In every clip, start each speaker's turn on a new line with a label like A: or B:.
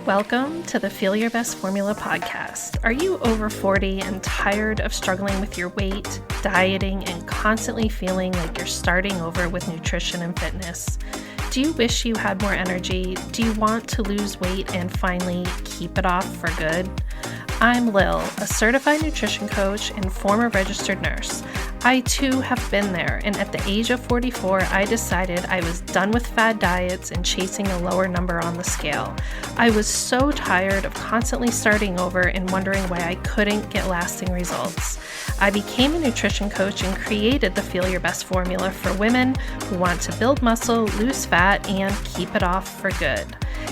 A: Welcome to the Feel Your Best Formula podcast. Are you over 40 and tired of struggling with your weight, dieting, and constantly feeling like you're starting over with nutrition and fitness? Do you wish you had more energy? Do you want to lose weight and finally keep it off for good? I'm Lil, a certified nutrition coach and former registered nurse. I too have been there, and at the age of 44, I decided I was done with fad diets and chasing a lower number on the scale. I was so tired of constantly starting over and wondering why I couldn't get lasting results. I became a nutrition coach and created the Feel Your Best formula for women who want to build muscle, lose fat, and keep it off for good.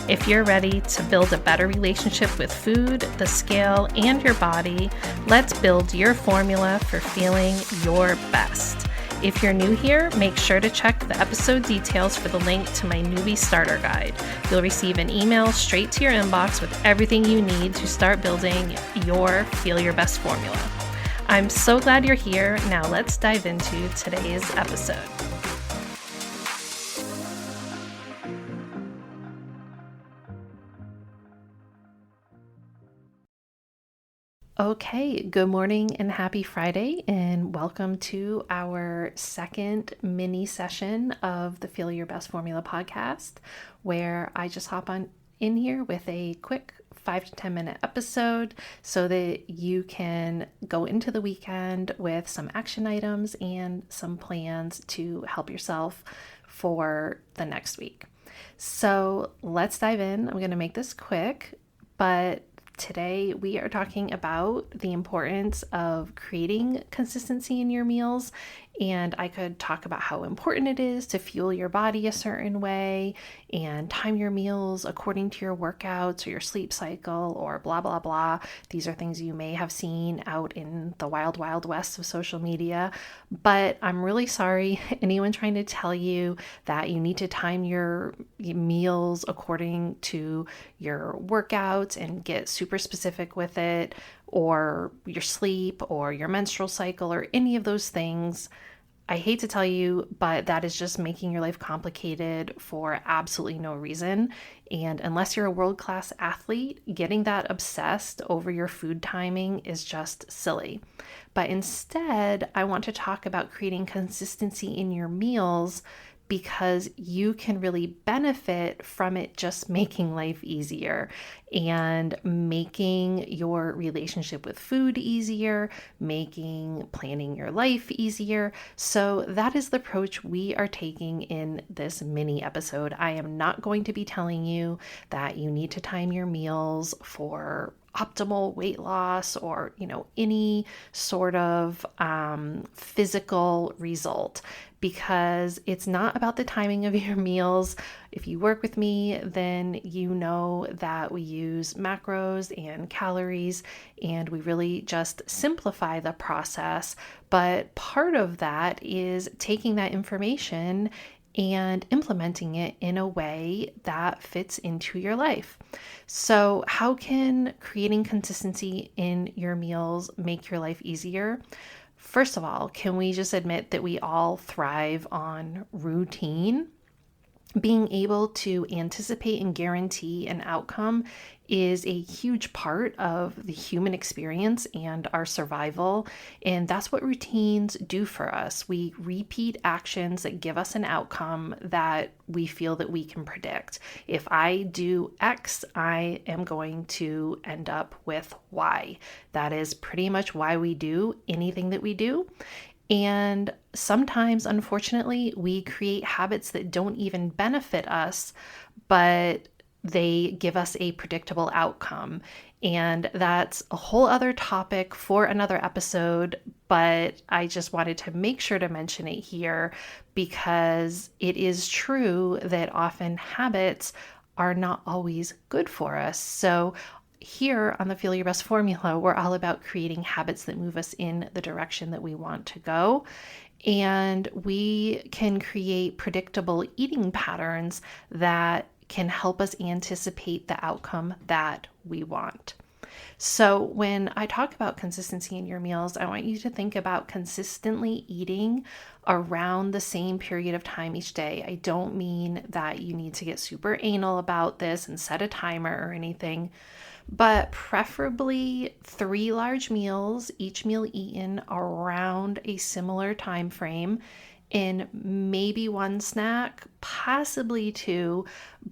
A: If you're ready to build a better relationship with food, the scale, and your body, let's build your formula for feeling your best. If you're new here, make sure to check the episode details for the link to my newbie starter guide. You'll receive an email straight to your inbox with everything you need to start building your Feel Your Best formula. I'm so glad you're here. Now let's dive into today's episode. Okay, good morning and happy Friday, and welcome to our second mini session of the Feel Your Best Formula podcast, where I just hop on in here with a quick 5 to 10 minute episode so that you can go into the weekend with some action items and some plans to help yourself for the next week. So let's dive in. I'm going to make this quick, but today we are talking about the importance of creating consistency in your meals, and I could talk about how important it is to fuel your body a certain way and time your meals according to your workouts or your sleep cycle or blah, blah, blah. These are things you may have seen out in the wild, wild west of social media, but I'm really sorry anyone trying to tell you that you need to time your meals according to your workouts and get super specific with it, or your sleep or your menstrual cycle or any of those things. I hate to tell you, but that is just making your life complicated for absolutely no reason. And unless you're a world-class athlete, getting that obsessed over your food timing is just silly. But instead, I want to talk about creating consistency in your meals, because you can really benefit from it just making life easier and making your relationship with food easier, making planning your life easier. So that is the approach we are taking in this mini episode. I am not going to be telling you that you need to time your meals for optimal weight loss or, any sort of physical result, because it's not about the timing of your meals. If you work with me, then you know that we use macros and calories, and we really just simplify the process. But part of that is taking that information and implementing it in a way that fits into your life. So how can creating consistency in your meals make your life easier? First of all, can we just admit that we all thrive on routine? Being able to anticipate and guarantee an outcome is a huge part of the human experience and our survival. And that's what routines do for us. We repeat actions that give us an outcome that we feel that we can predict. If I do X, I am going to end up with Y. That is pretty much why we do anything that we do. And sometimes, unfortunately, we create habits that don't even benefit us, but they give us a predictable outcome. And that's a whole other topic for another episode, but I just wanted to make sure to mention it here, because it is true that often habits are not always good for us. So here on the Feel Your Best formula, we're all about creating habits that move us in the direction that we want to go. And we can create predictable eating patterns that can help us anticipate the outcome that we want. So when I talk about consistency in your meals, I want you to think about consistently eating around the same period of time each day. I don't mean that you need to get super anal about this and set a timer or anything, but preferably 3 large meals, each meal eaten around a similar time frame, and maybe one snack, possibly two.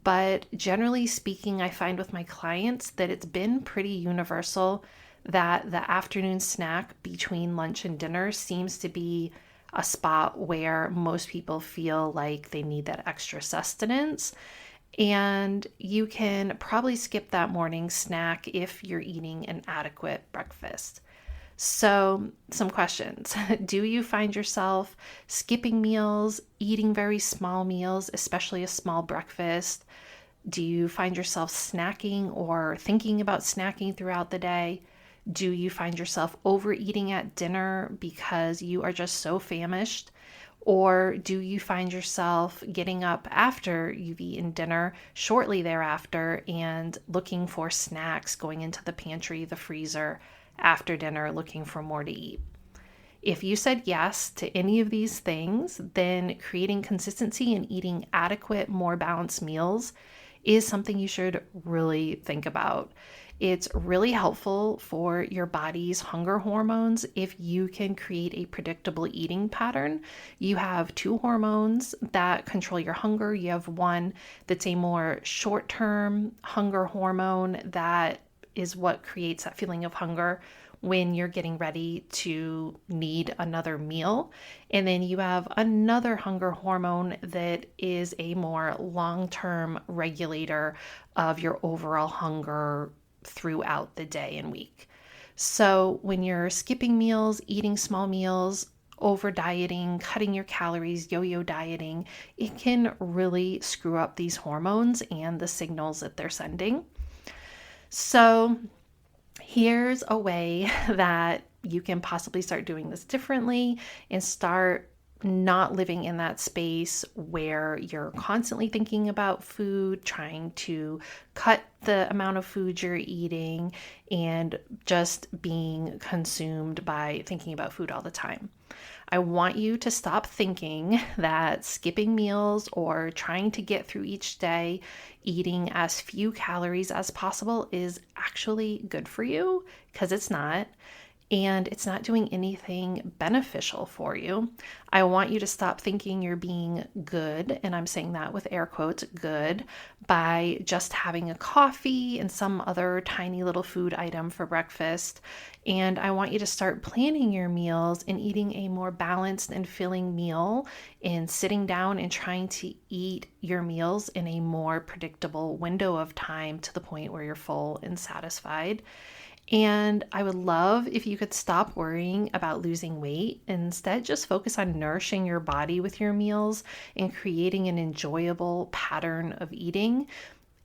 A: But generally speaking, I find with my clients that it's been pretty universal that the afternoon snack between lunch and dinner seems to be a spot where most people feel like they need that extra sustenance. And you can probably skip that morning snack if you're eating an adequate breakfast. So, some questions. Do you find yourself skipping meals, eating very small meals, especially a small breakfast? Do you find yourself snacking or thinking about snacking throughout the day? Do you find yourself overeating at dinner because you are just so famished? Or do you find yourself getting up after you've eaten dinner shortly thereafter and looking for snacks, going into the pantry, the freezer after dinner, looking for more to eat? If you said yes to any of these things, then creating consistency and eating adequate, more balanced meals is something you should really think about. It's really helpful for your body's hunger hormones if you can create a predictable eating pattern. You have two hormones that control your hunger. You have one that's a more short-term hunger hormone that is what creates that feeling of hunger when you're getting ready to need another meal. And then you have another hunger hormone that is a more long-term regulator of your overall hunger throughout the day and week. So when you're skipping meals, eating small meals, over dieting, cutting your calories, yo-yo dieting, it can really screw up these hormones and the signals that they're sending. So here's a way that you can possibly start doing this differently and start not living in that space where you're constantly thinking about food, trying to cut the amount of food you're eating, and just being consumed by thinking about food all the time. I want you to stop thinking that skipping meals or trying to get through each day eating as few calories as possible is actually good for you, because it's not. And it's not doing anything beneficial for you. I want you to stop thinking you're being good, and I'm saying that with air quotes, good, by just having a coffee and some other tiny little food item for breakfast. And I want you to start planning your meals and eating a more balanced and filling meal, and sitting down and trying to eat your meals in a more predictable window of time to the point where you're full and satisfied. And I would love if you could stop worrying about losing weight and instead just focus on nourishing your body with your meals and creating an enjoyable pattern of eating.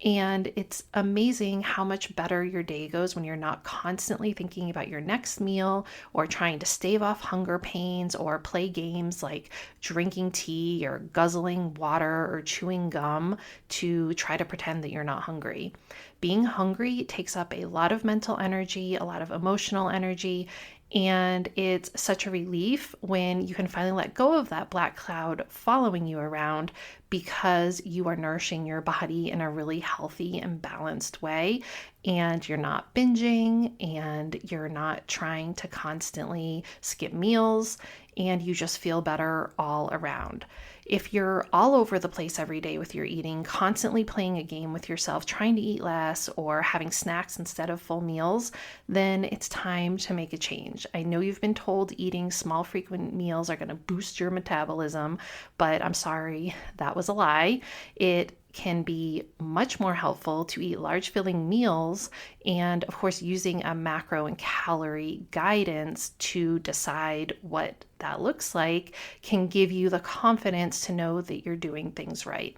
A: And it's amazing how much better your day goes when you're not constantly thinking about your next meal or trying to stave off hunger pains or play games like drinking tea or guzzling water or chewing gum to try to pretend that you're not hungry. Being hungry takes up a lot of mental energy, a lot of emotional energy, and it's such a relief when you can finally let go of that black cloud following you around, because you are nourishing your body in a really healthy and balanced way, and you're not binging, and you're not trying to constantly skip meals, and you just feel better all around. If you're all over the place every day with your eating, constantly playing a game with yourself, trying to eat less or having snacks instead of full meals, then it's time to make a change. I know you've been told eating small, frequent meals are going to boost your metabolism, but I'm sorry, that was a lie. It can be much more helpful to eat large filling meals, and of course using a macro and calorie guidance to decide what that looks like can give you the confidence to know that you're doing things right.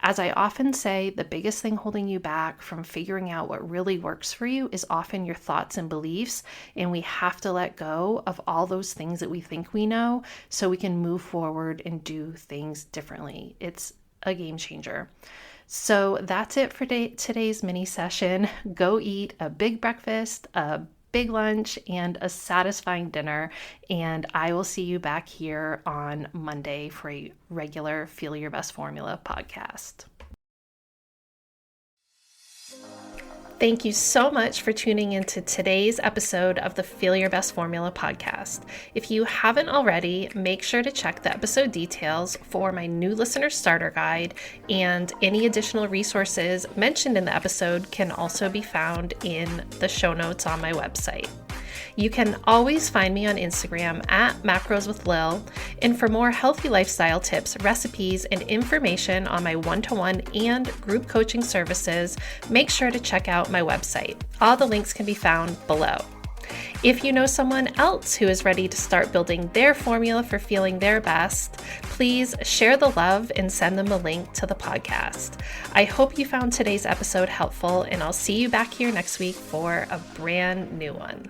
A: As I often say, the biggest thing holding you back from figuring out what really works for you is often your thoughts and beliefs, and we have to let go of all those things that we think we know so we can move forward and do things differently. It's a game changer. So that's it for today's mini session. Go eat a big breakfast, a big lunch, and a satisfying dinner. And I will see you back here on Monday for a regular Feel Your Best Formula podcast. Thank you so much for tuning into today's episode of the Feel Your Best Formula podcast. If you haven't already, make sure to check the episode details for my new listener starter guide, and any additional resources mentioned in the episode can also be found in the show notes on my website. You can always find me on Instagram at macroswithlil, and for more healthy lifestyle tips, recipes, and information on my one-to-one and group coaching services, make sure to check out my website. All the links can be found below. If you know someone else who is ready to start building their formula for feeling their best, please share the love and send them a link to the podcast. I hope you found today's episode helpful, and I'll see you back here next week for a brand new one.